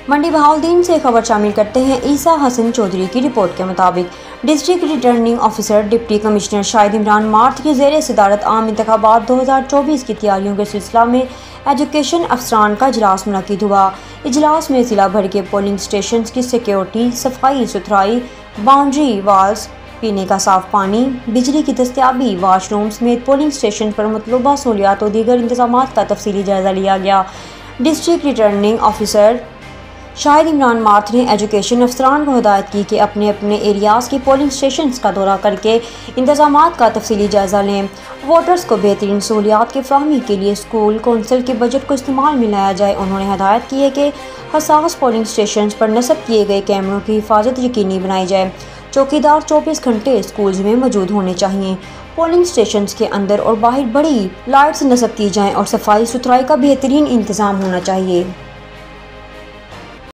منڈی بہاولدین سے خبر شامل کرتے ہیں۔ عیسیٰ حسن چودھری کی رپورٹ کے مطابق district returning officer deputy commissioner Shahid Imran مارتھ کی زیر صدارت عام انتخابات 2024 کی تیاریوں کے سلسلہ میں ایجوکیشن افسران کا اجلاس منعقد ہوا۔ اجلاس میں ضلع بھر کے پولنگ اسٹیشنز کی سیکیورٹی، صفائی ستھرائی، باؤنڈری والز، پینے کا صاف پانی، بجلی کی دستیابی، واش روم سمیت پولنگ اسٹیشن پر مطلوبہ سہولیات و دیگر انتظامات کا تفصیلی جائزہ لیا گیا۔ ڈسٹرکٹ ریٹرننگ آفیسر شاہد عمران مارتھ نے ایجوکیشن افسران کو ہدایت کی کہ اپنے اپنے ایریاز کی پولنگ اسٹیشنز کا دورہ کر کے انتظامات کا تفصیلی جائزہ لیں۔ ووٹرز کو بہترین سہولیات کی فراہمی کے لیے اسکول کونسل کے بجٹ کو استعمال میں لایا جائے۔ انہوں نے ہدایت کی ہے کہ حساس پولنگ اسٹیشنز پر نصب کیے گئے کیمروں کی حفاظت یقینی بنائی جائے۔ چوکیدار 24 گھنٹے اسکولز میں موجود ہونے چاہئیں۔ پولنگ اسٹیشنز کے اندر اور باہر بڑی لائٹس نصب کی جائیں اور صفائی ستھرائی کا بہترین انتظام ہونا چاہیے۔